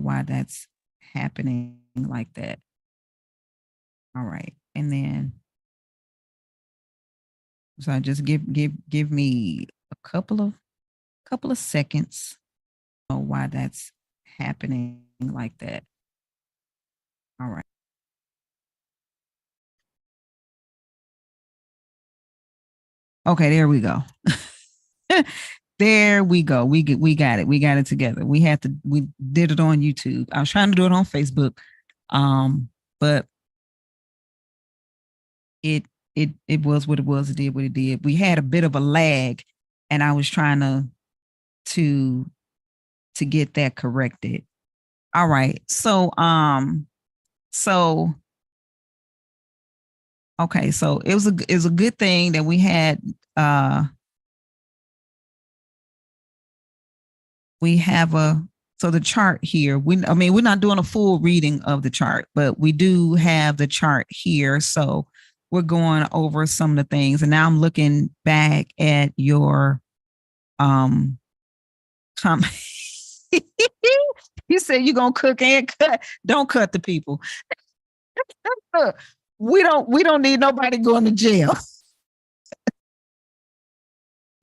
why that's happening like that. All right. And then so just give me a couple of seconds on why that's happening like that. All right. Okay, there we go. There we go. We got it. We got it together. We did it on YouTube. I was trying to do it on Facebook. But it was what it was, it did what it did. We had a bit of a lag and I was trying to get that corrected. All right. So okay, so it was a good thing that we had we have the chart here. We're not doing a full reading of the chart, but we do have the chart here. So we're going over some of the things. And now I'm looking back at your comment. You said you're gonna cook and cut. Don't cut the people. we don't need nobody going to jail.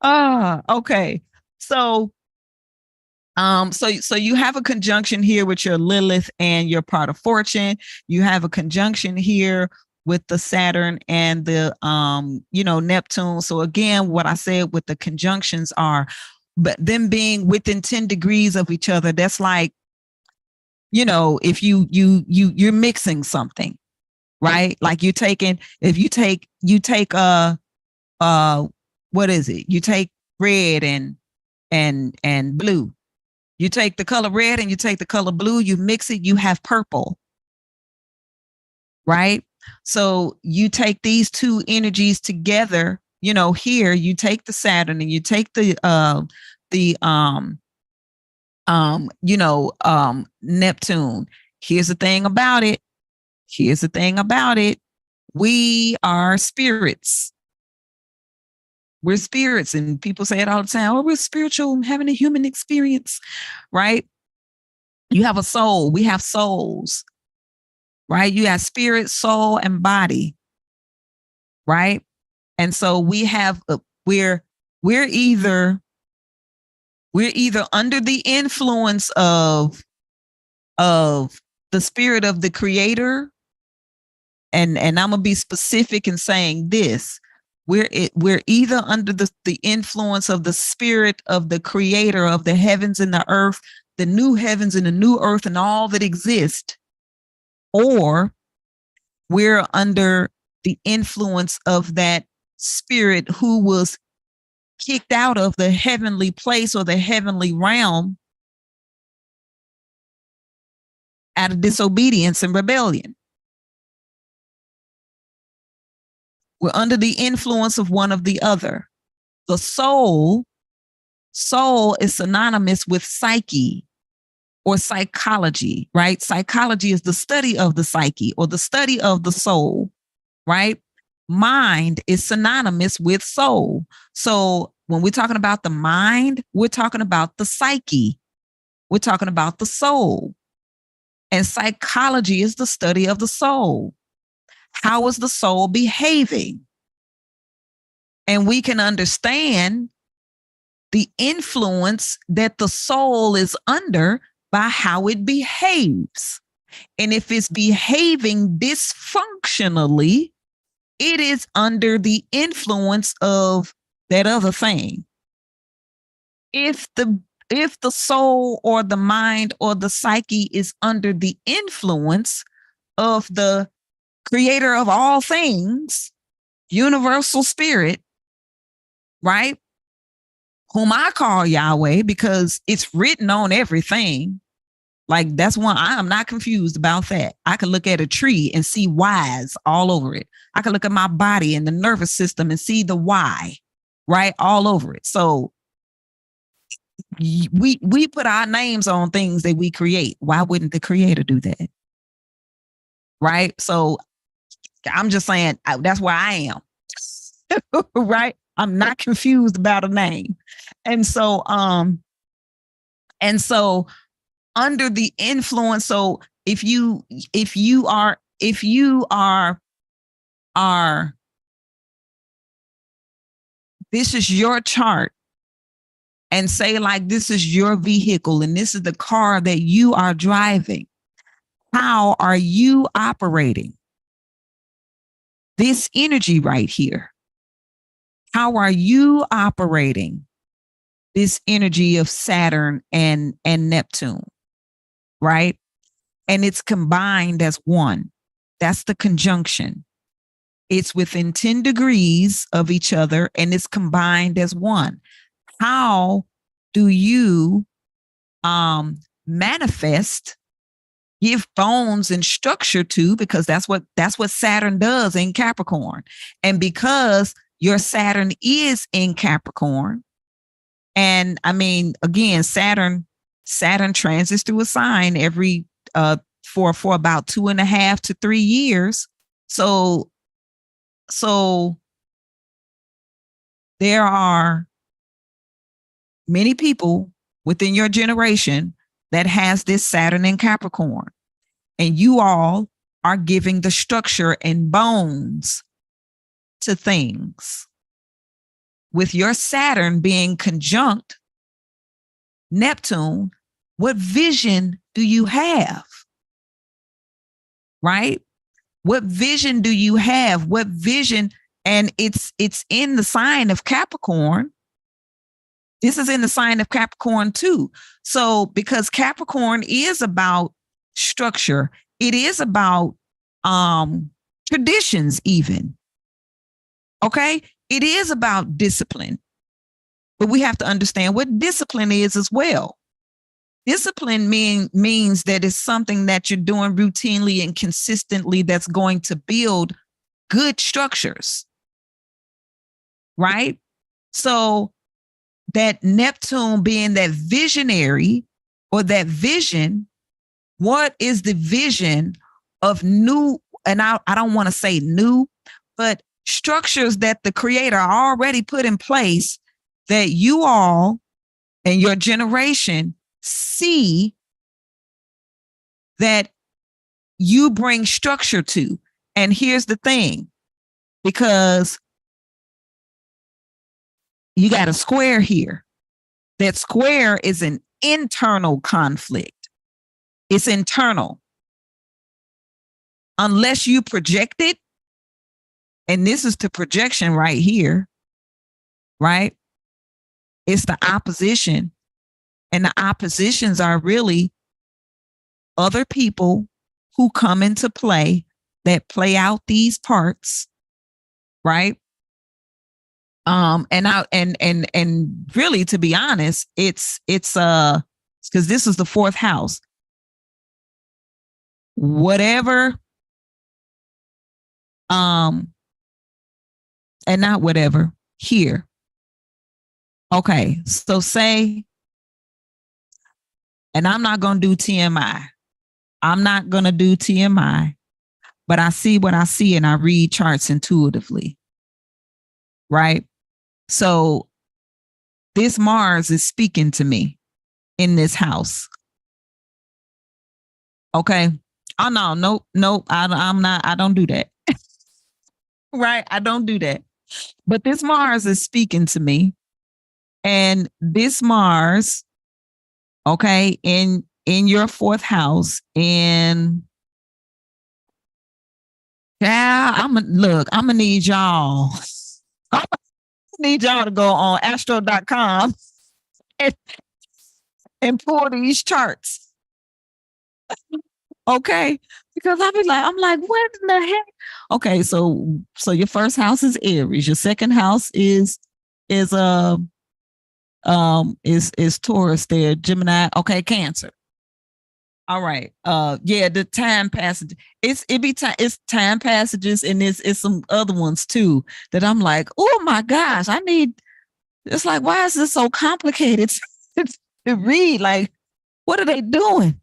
Okay. So so you have a conjunction here with your Lilith and your part of fortune. You have a conjunction here with the Saturn and the Neptune. So again, what I said with the conjunctions are, but them being within 10 degrees of each other, that's like, if you're mixing something, right? Like you take what is it? You take red and blue. You take the color red and you take the color blue, you mix it, you have purple, right? So you take these two energies together, here you take the Saturn and you take the Neptune. Here's the thing about it. We are spirits. We're spirits, and people say it all the time. Oh, we're spiritual, having a human experience, right? You have a soul. We have souls, right? You have spirit, soul, and body, right? And so we have we're either under the influence of the spirit of the creator, and I'm gonna be specific in saying this. We're either under the influence of the spirit of the creator of the heavens and the earth, the new heavens and the new earth and all that exist, or we're under the influence of that spirit who was kicked out of the heavenly place or the heavenly realm out of disobedience and rebellion. We're under the influence of one of the other. The soul is synonymous with psyche or psychology, right? Psychology is the study of the psyche or the study of the soul, right? Mind is synonymous with soul. So when we're talking about the mind, we're talking about the psyche. We're talking about the soul. And psychology is the study of the soul. How is the soul behaving? And we can understand the influence that the soul is under by how it behaves. And if it's behaving dysfunctionally, it is under the influence of that other thing. If the soul or the mind or the psyche is under the influence of the creator of all things, universal spirit, right? Whom I call Yahweh because it's written on everything. Like that's one, I am not confused about that. I can look at a tree and see Y's all over it. I can look at my body and the nervous system and see the Y, right? All over it. So we put our names on things that we create. Why wouldn't the creator do that? Right? So I'm just saying that's where I am. Right? I'm not confused about a name. And so under the influence. So if you are this is your chart, and say like this is your vehicle and this is the car that you are driving. How are you operating this energy right here? How are you operating this energy of Saturn and Neptune, right? And it's combined as one. That's the conjunction. It's within 10 degrees of each other and it's combined as one. How do you manifest, give bones and structure to, because that's what Saturn does in Capricorn. And because your Saturn is in Capricorn, and I mean, again, Saturn transits through a sign every for about 2.5 to 3 years. So there are many people within your generation that has this Saturn in Capricorn, and you all are giving the structure and bones to things. With your Saturn being conjunct Neptune, what vision do you have? Right? What vision do you have? What vision? And it's in the sign of Capricorn. This is in the sign of Capricorn too. So because Capricorn is about structure, it is about traditions even. Okay? It is about discipline. But we have to understand what discipline is as well. Discipline means that it's something that you're doing routinely and consistently that's going to build good structures. Right? So that Neptune being that visionary or that vision, what is the vision of new, and I don't want to say new, but structures that the creator already put in place that you all and your generation see that you bring structure to. And here's the thing, because you got a square here. That square is an internal conflict. It's internal. Unless you project it, and this is the projection right here, right? It's the opposition. And the oppositions are really other people who come into play that play out these parts, right? And really, to be honest, it's because this is the fourth house. Whatever, and not whatever, here. Okay, so say, and I'm not going to do TMI. I'm not going to do TMI, but I see what I see and I read charts intuitively, right? So this Mars is speaking to me in this house. Okay. Oh, no, nope. I'm not, I don't do that. Right? I don't do that. But this Mars is speaking to me. And this Mars, okay, in your fourth house, and yeah, I'm gonna need y'all. I need y'all to go on astro.com and pull these charts. Okay. Because I'm like, what in the heck? Okay, so your first house is Aries. Your second house is Taurus there, Gemini. Okay, Cancer. All right. Yeah, the time passage. It's time passages, and it's some other ones too that I'm like, oh my gosh, it's like, why is this so complicated to read? Like, what are they doing?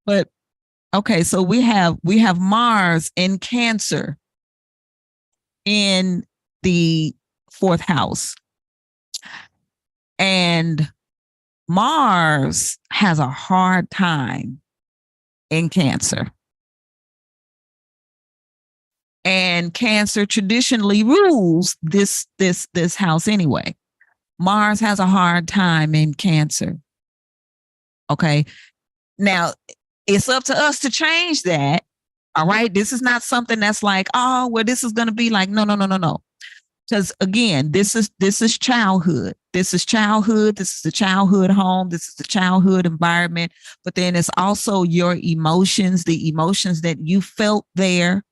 But okay, so we have Mars in Cancer in the fourth house. And Mars has a hard time in Cancer. And Cancer traditionally rules this house anyway. Mars has a hard time in Cancer. Okay. Now, it's up to us to change that. All right. This is not something that's like, oh, well, this is going to be like, no. Because again, this is childhood. This is childhood. This is the childhood home. This is the childhood environment. But then it's also your emotions, the emotions that you felt there,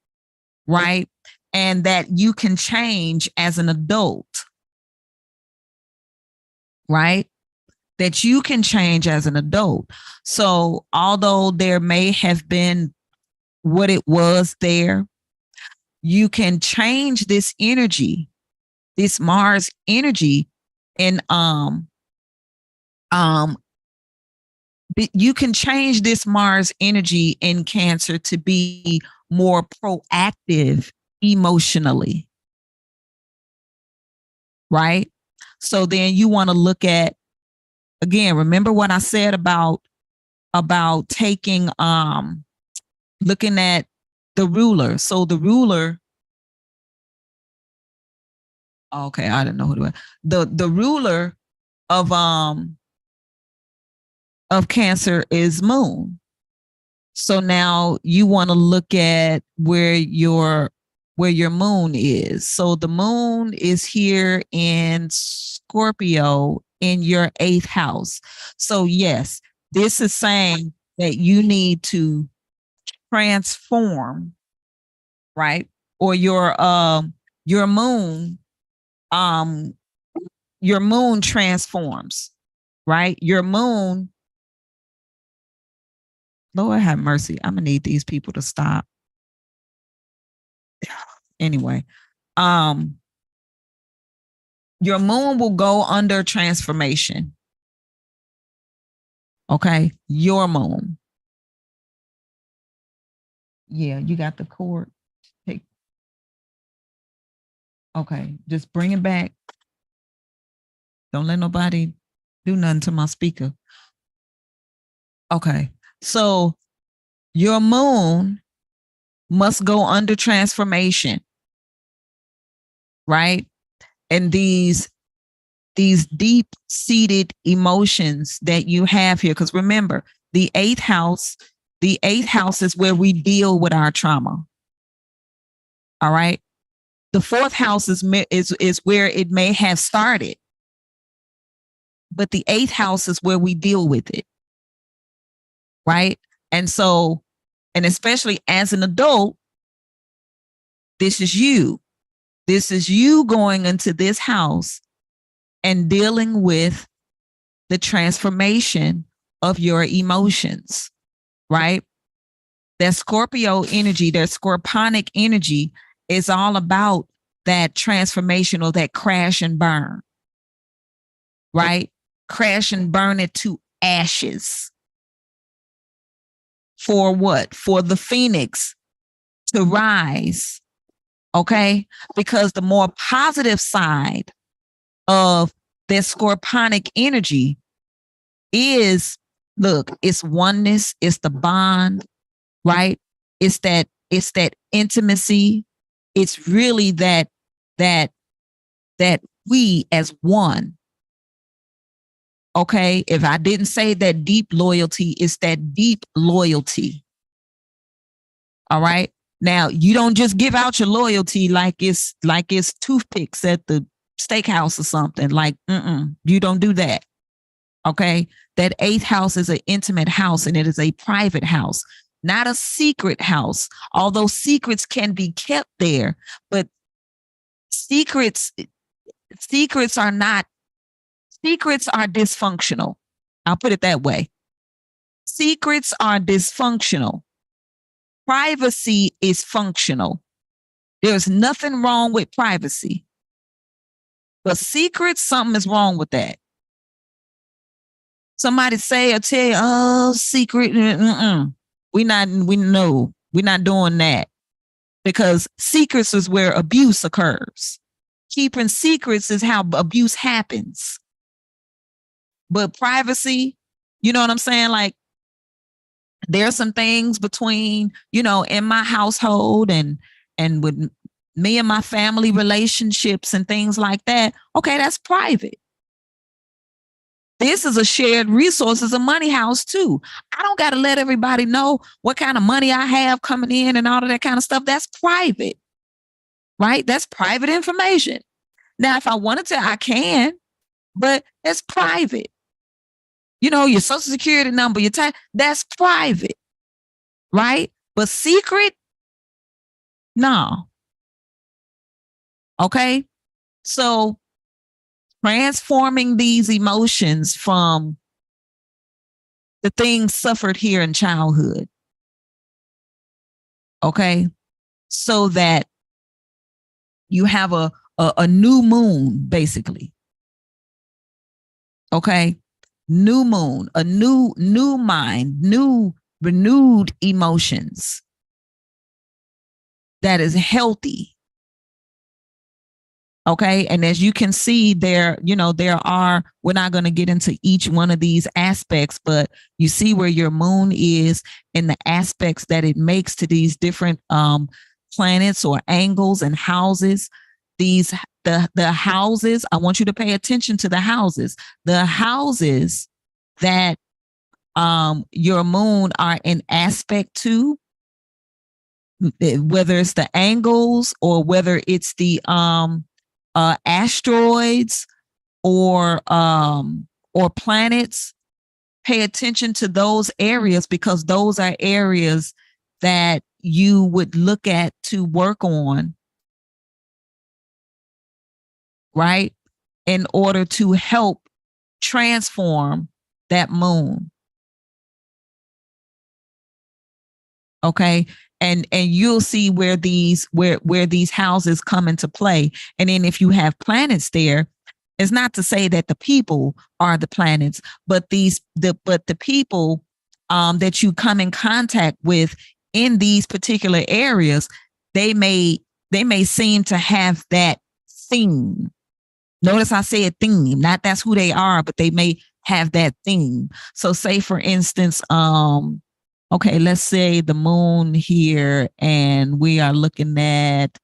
right? And that you can change as an adult, right? That you can change as an adult. So although there may have been what it was there, you can change this energy, this Mars energy, and you can change this Mars energy in Cancer to be more proactive emotionally, right? So then you want to look at, again, remember what I said about taking looking at the ruler. So the ruler, okay, I didn't know who it was. The ruler of Cancer is Moon. So now you want to look at where your moon is. So the moon is here in Scorpio in your 8th house. So yes, this is saying that you need to transform, right? Or your moon transforms, right? Your moon, Lord have mercy. I'm gonna need these people to stop. Anyway, your moon will go under transformation. Okay, your moon. Yeah, you got the cord. Take. Okay, just bring it back. Don't let nobody do nothing to my speaker. Okay, so your moon must go under transformation, right? And these deep-seated emotions that you have here, because remember, the 8th house is where we deal with our trauma. All right. The 4th house is where it may have started, but the 8th house is where we deal with it. Right. And so, and especially as an adult, this is you. This is you going into this house and dealing with the transformation of your emotions, right? That Scorpio energy, that Scorponic energy is all about that transformation or that crash and burn, right? Crash and burn it to ashes. For what? For the phoenix to rise, okay? Because the more positive side of this Scorponic energy is, look, it's oneness, it's the bond, right? It's that intimacy. It's really that we as one. Okay, if I didn't say that deep loyalty, it's that deep loyalty. All right. Now you don't just give out your loyalty like it's toothpicks at the steakhouse or something. Like, you don't do that. Okay. That 8th house is an intimate house and it is a private house, not a secret house. Although secrets can be kept there, but secrets are dysfunctional. I'll put it that way. Secrets are dysfunctional. Privacy is functional. There's nothing wrong with privacy. But secrets, something is wrong with that. Somebody say or tell you, oh, secret. We're not doing that. Because secrets is where abuse occurs. Keeping secrets is how abuse happens. but privacy, you know what I'm saying? Like there's some things between, in my household and with me and my family relationships and things like that. Okay, that's private. This is a shared resource, it's a money house too. I don't got to let everybody know what kind of money I have coming in and all of that kind of stuff. That's private, right? That's private information. Now, if I wanted to, I can, but it's private. Your social security number, your tax, that's private, right? But secret, no. Okay. So transforming these emotions from the things suffered here in childhood. Okay. So that you have a new moon, basically. Okay. New moon, a new mind, new renewed emotions that is healthy. Okay. And as you can see there are, we're not going to get into each one of these aspects, but you see where your moon is and the aspects that it makes to these different planets or angles and houses. The houses, I want you to pay attention to the houses. The houses that your moon are in aspect to, whether it's the angles or whether it's the asteroids or planets, pay attention to those areas because those are areas that you would look at to work on, right? In order to help transform that moon. Okay. And you'll see where these houses come into play. And then if you have planets there, it's not to say that the people are the planets, but the people that you come in contact with in these particular areas, they may seem to have that theme. Notice I said theme, not that's who they are, but they may have that theme. So say for instance, okay, let's say the moon here, and we are looking at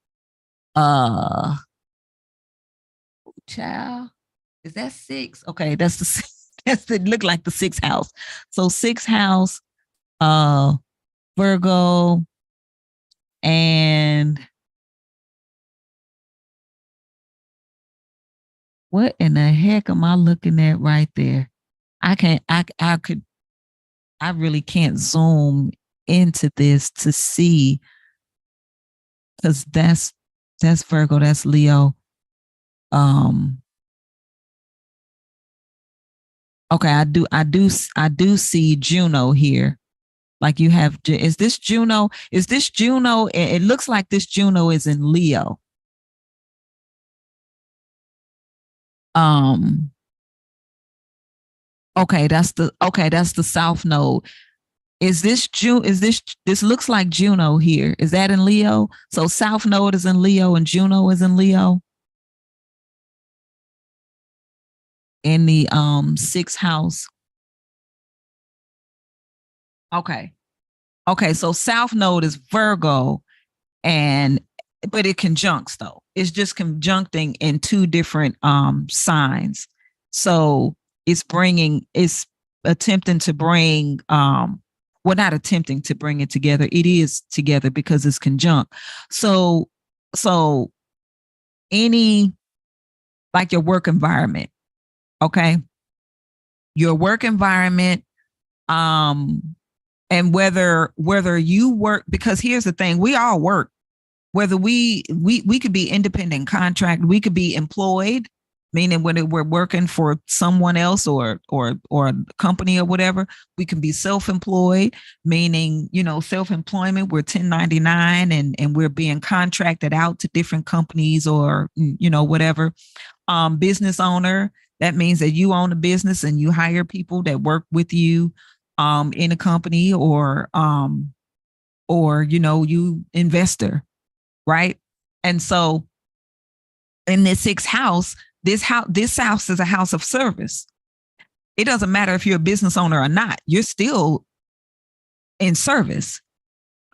child. Is that 6? Okay, that's the that's it look like the 6th house. So 6th house, Virgo, and what in the heck am I looking at right there? I really can't zoom into this to see, because that's Virgo, that's Leo. Okay, I do see Juno here. Like you have, is this Juno? It looks like this Juno is in Leo. Okay, that's the south node. Is this this looks like Juno here. Is that in Leo? So south node is in Leo and Juno is in Leo. In the 6th house. Okay. Okay, so south node is Virgo, but it conjuncts though. It's just conjuncting in 2 different signs. So it's attempting to bring well, not attempting to bring it together. It is together because it's conjunct. So any, like your work environment, okay? Your work environment, and whether you work, because here's the thing, we all work, whether we could be independent contract, we could be employed, meaning when we're working for someone else or a company or whatever. We can be self-employed, meaning, self-employment, we're 1099 and we're being contracted out to different companies or, whatever. Business owner, that means that you own a business and you hire people that work with you in a company, or you investor, right? And so in this 6th house, this house is a house of service. It doesn't matter if you're a business owner or not, you're still in service,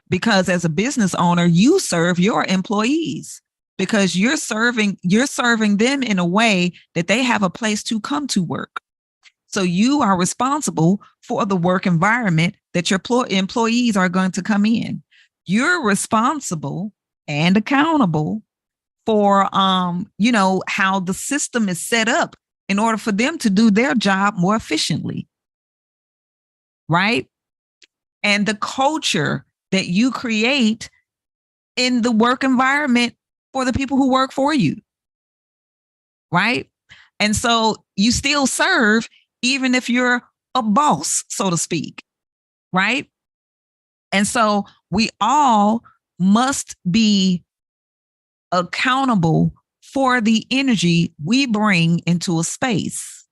because as a business owner, you serve your employees, because you're serving them in a way that they have a place to come to work. So you are responsible for the work environment that your employees are going to come in. You're responsible and accountable for how the system is set up in order for them to do their job more efficiently. Right? And the culture that you create in the work environment for the people who work for you. Right? And so you still serve even if you're a boss, so to speak. Right? And so we all must be accountable for the energy we bring into a space.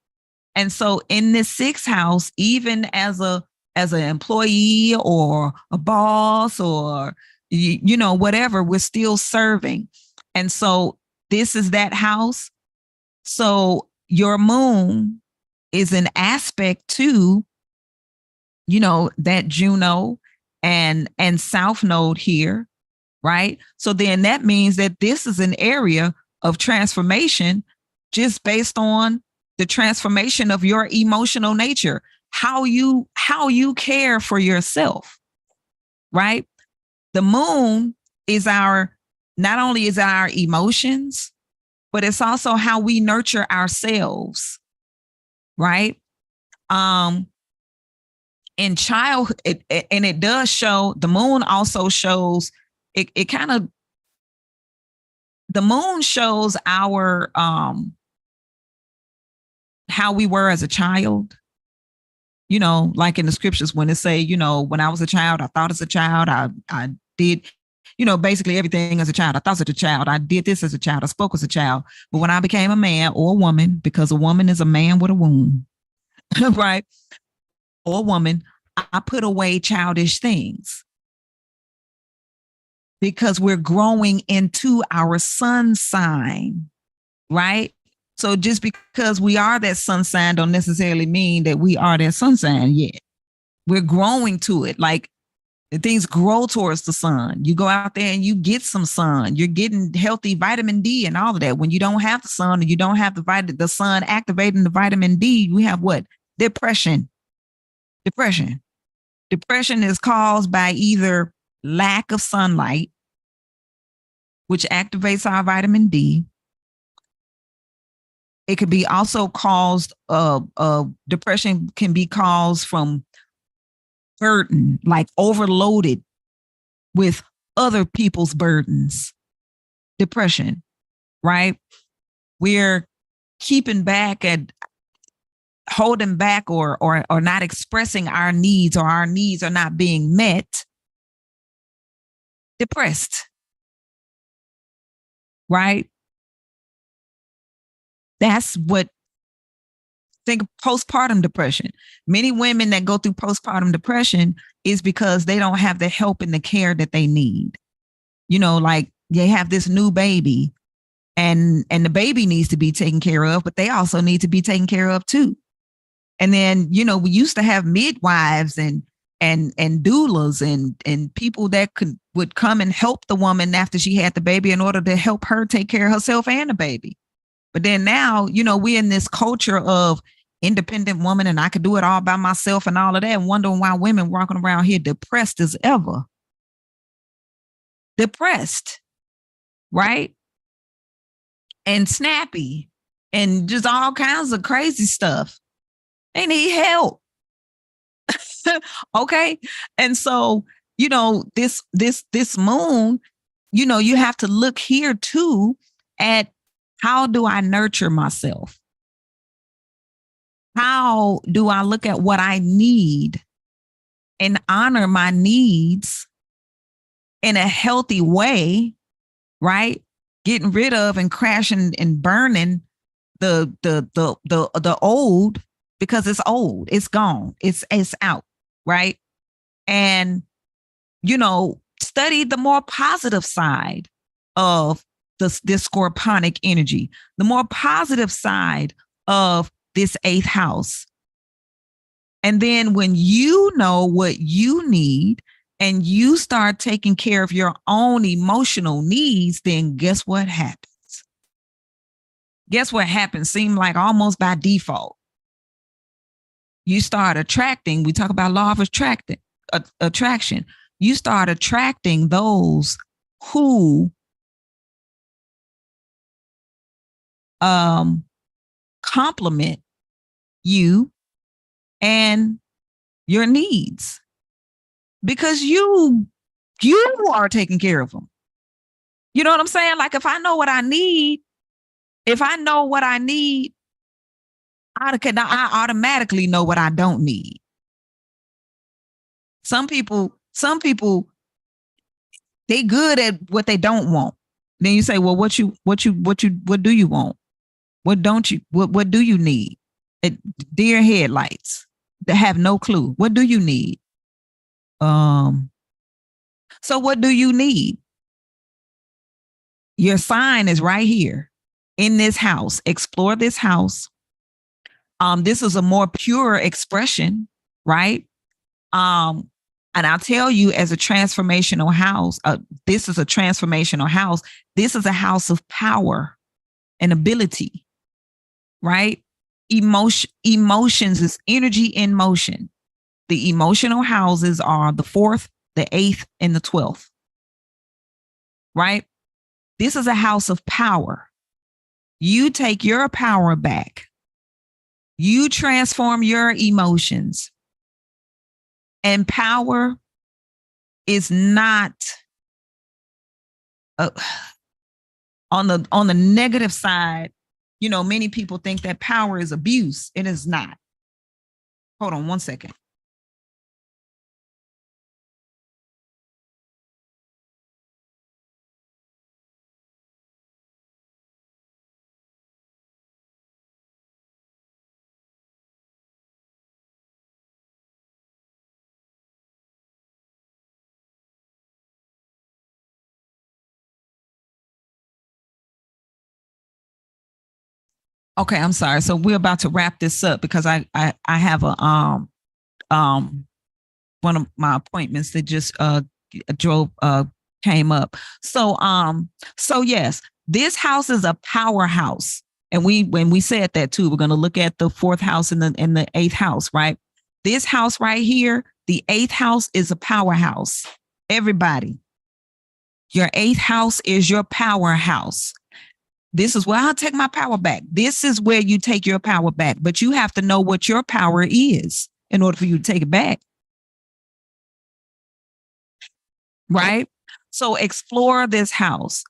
And so in this sixth house, even as an employee or a boss or whatever, we're still serving. And so this is that house. So your moon is an aspect to that Juno and South Node here, right? So then that means that this is an area of transformation just based on the transformation of your emotional nature, how you care for yourself, right? The moon is not only is our emotions, but it's also how we nurture ourselves, right? In childhood, it does show, the moon also shows, the moon shows our how we were as a child. Like in the scriptures when it say, when I was a child, I thought as a child, I did, basically everything as a child. I thought as a child, I did this as a child, I spoke as a child. But when I became a man or a woman, because a woman is a man with a womb, right? Or a woman, I put away childish things, because we're growing into our sun sign, right? So just because we are that sun sign don't necessarily mean that we are that sun sign yet. We're growing to it. Like things grow towards the sun. You go out there and you get some sun. You're getting healthy vitamin D and all of that. When you don't have the sun and you don't have the sun activating the vitamin D, we have what? Depression. Depression is caused by either lack of sunlight, which activates our vitamin D. It could be also caused, depression can be caused from burden, like overloaded with other people's burdens. Depression, right? We're keeping back and holding back or not expressing our needs, or our needs are not being met. Depressed, right? That's what, think of postpartum depression. Many women that go through postpartum depression is because they don't have the help and the care that they need. Like they have this new baby and the baby needs to be taken care of, but they also need to be taken care of too. And then, we used to have midwives and doulas and people that would come and help the woman after she had the baby in order to help her take care of herself and the baby. But then now, we're in this culture of independent woman and I could do it all by myself and all of that, and wondering why women walking around here depressed as ever. Depressed, right? And snappy and just all kinds of crazy stuff. They need help. Okay. And so, this moon, you have to look here too at, how do I nurture myself? How do I look at what I need and honor my needs in a healthy way, right? Getting rid of and crashing and burning the old, because it's old, it's gone, it's out, right? And study the more positive side of this scorpionic energy, the more positive side of this eighth house. And then when you know what you need and you start taking care of your own emotional needs, then guess what happens? Guess what happens? Seem like almost by default. You start attracting, we talk about law of attraction. You start attracting those who complement you and your needs because you are taking care of them. You know what I'm saying? Like if I know what I need, I automatically know what I don't need. Some people, they good at what they don't want. Then you say, well, what do you want? What don't you? What do you need? Deer headlights. They have no clue. What do you need? So what do you need? Your sign is right here in this house. Explore this house. This is a more pure expression, right? And I'll tell you, as a transformational house, this is a transformational house. This is a house of power and ability, right? Emotions is energy in motion. The emotional houses are the 4th, the 8th, and the 12th, right? This is a house of power. You take your power back. You transform your emotions. And power is not on the negative side. You know, many people think that power is abuse. It is not. Hold on one second. Okay, I'm sorry. So we're about to wrap this up because I have a one of my appointments that just drove came up. So yes, this house is a powerhouse. And when we said that too, we're going to look at the 4th house and the 8th house, right? This house right here, the 8th house is a powerhouse. Everybody, your 8th house is your powerhouse. This is where I'll take my power back. This is where you take your power back, but you have to know what your power is in order for you to take it back. Right? So explore this house.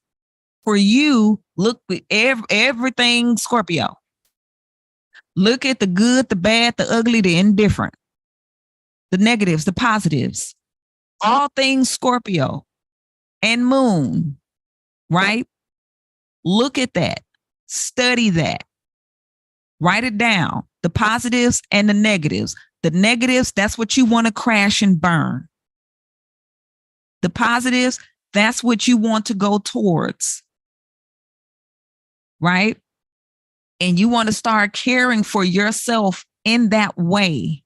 For you, look with everything Scorpio. Look at the good, the bad, the ugly, the indifferent, the negatives, the positives, all things Scorpio and moon, right? Look at that. Study that. Write it down. The positives and the negatives. The negatives, that's what you want to crash and burn. The positives, that's what you want to go towards. Right? And you want to start caring for yourself in that way.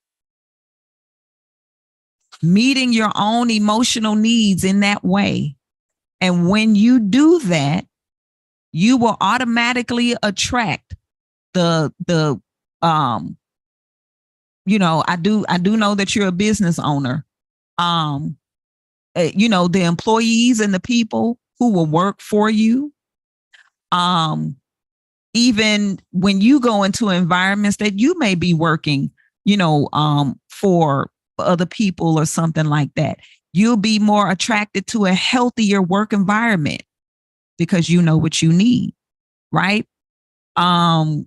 Meeting your own emotional needs in that way. And when you do that, you will automatically attract the you know, I do know that you're a business owner. You know, the employees and the people who will work for you. Even when you go into environments that you may be working, you know, for other people or something like that, you'll be more attracted to a healthier work environment because you know what you need, right? Right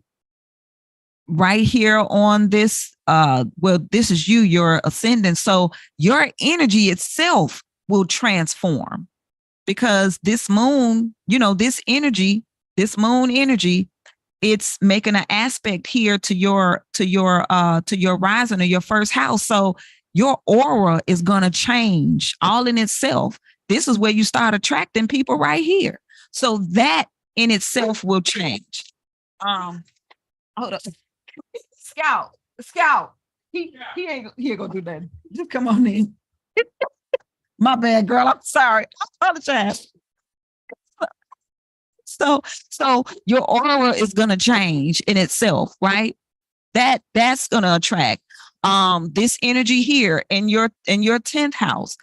here on this, well, this is your ascendant. So your energy itself will transform because this moon, you know, this moon energy, it's making an aspect here to your rising or your first house. So your aura is going to change all in itself. This is where you start attracting people right here. So that in itself will change. Hold up. Scout. he ain't gonna do that. Just come on in. My bad, girl. I'm sorry. I apologize. So your aura is gonna change in itself, right? That's gonna attract this energy here in your 10th house.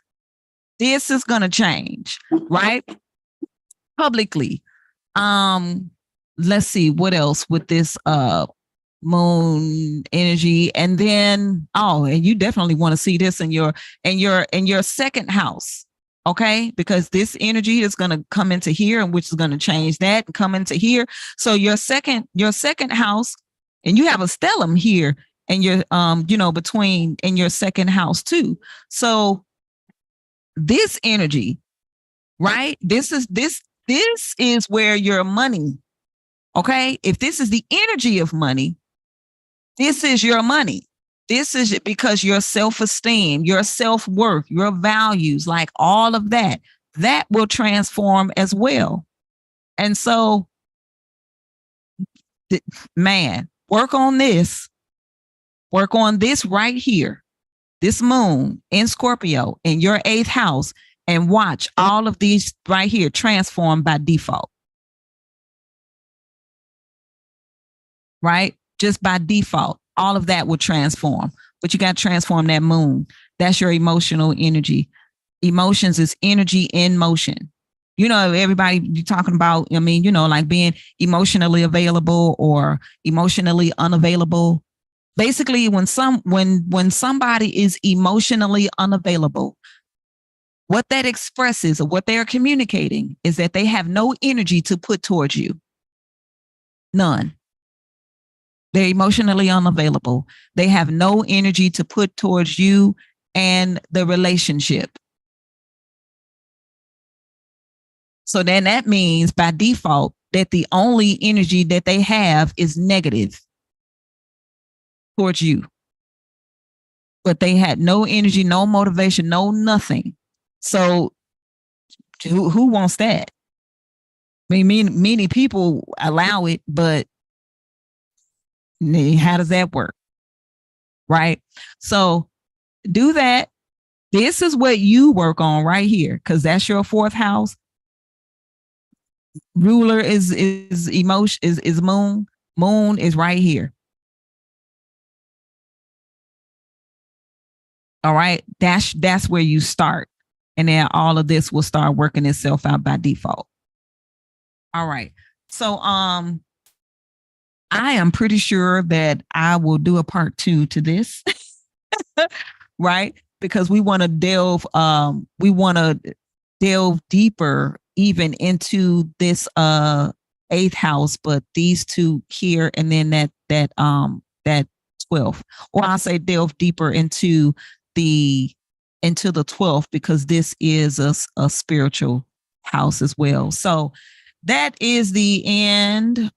This is gonna change, right? Publicly. Let's see what else with this moon energy. And then and you definitely want to see this in your second house. Okay, because this energy is going to come into here, and which is going to change that and come into here. So your second house, and you have a stellium here, and your between in your second house too. So this energy, right? This is where your money. Okay, if this is the energy of money, this is your money. This is because your self-esteem, your self-worth, your values, like all of that will transform as well. And so, man, work on this right here, this moon in Scorpio in your 8th house, and watch all of these right here transform by default. Right? Just by default, all of that will transform. But you got to transform that moon. That's your emotional energy. Emotions is energy in motion. Everybody you talking about, like being emotionally available or emotionally unavailable. Basically, when somebody is emotionally unavailable, what that expresses or what they're communicating is that they have no energy to put towards you. None. They're emotionally unavailable. They have no energy to put towards you and the relationship. So then that means by default that the only energy that they have is negative towards you. But they had no energy, no motivation, no nothing. So who wants that? I mean, many people allow it, but how does that work? Right? So do that. This is what you work on right here, because that's your 4th house. Ruler is emotion, is moon. Moon is right here. All right. That's where you start. And then all of this will start working itself out by default. All right. So I am pretty sure that I will do a part 2 to this. Right? Because we want to delve deeper even into this 8th house, but these two here, and then that 12th, or I'll say delve deeper into the 12th, because this is a spiritual house as well. So that is the end.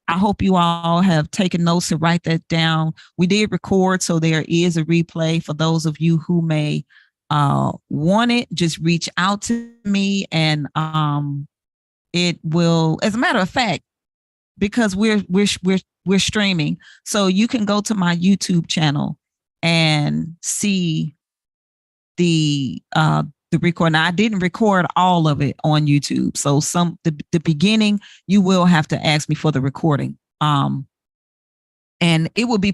I hope you all have taken notes to write that down. We did record, so there is a replay for those of you who may want it. Just reach out to me, and it will. As a matter of fact, because we're streaming, so you can go to my YouTube channel and see the record. Now, I didn't record all of it on YouTube, so the beginning you will have to ask me for the recording. And it will be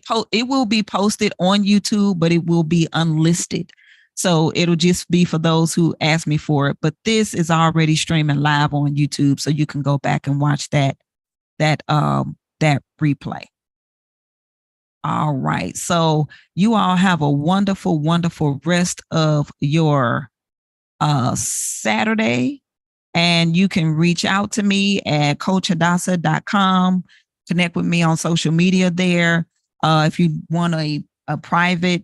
posted on YouTube, but it will be unlisted. So it'll just be for those who ask me for it. But this is already streaming live on YouTube, so you can go back and watch that replay. All right. So you all have a wonderful, wonderful rest of your Saturday, and you can reach out to me at coachhadassah.com. Connect with me on social media there. If you want a private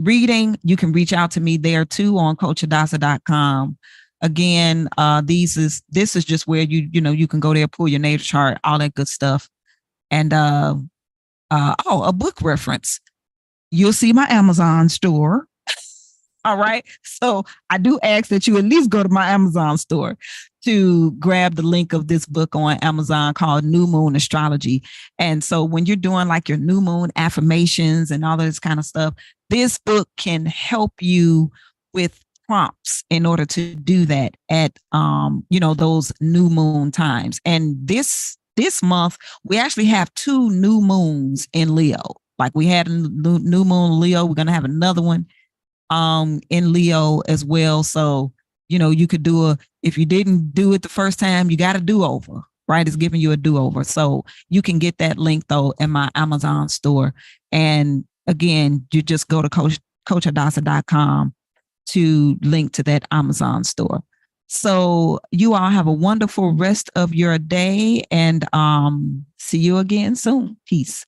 reading, you can reach out to me there too on coachhadassah.com. Again, this is just where you can go there, pull your natal chart, all that good stuff. And a book reference. You'll see my Amazon store. All right. So I do ask that you at least go to my Amazon store to grab the link of this book on Amazon called New Moon Astrology. And so when you're doing like your new moon affirmations and all this kind of stuff, this book can help you with prompts in order to do that at those new moon times. And this month we actually have 2 new moons in Leo. Like we had a new moon Leo, we're going to have another one in Leo as well. So, you could if you didn't do it the first time, you got a do-over, right? It's giving you a do-over. So you can get that link though in my Amazon store. And again, you just go to coachadasa.com to link to that Amazon store. So you all have a wonderful rest of your day and see you again soon. Peace.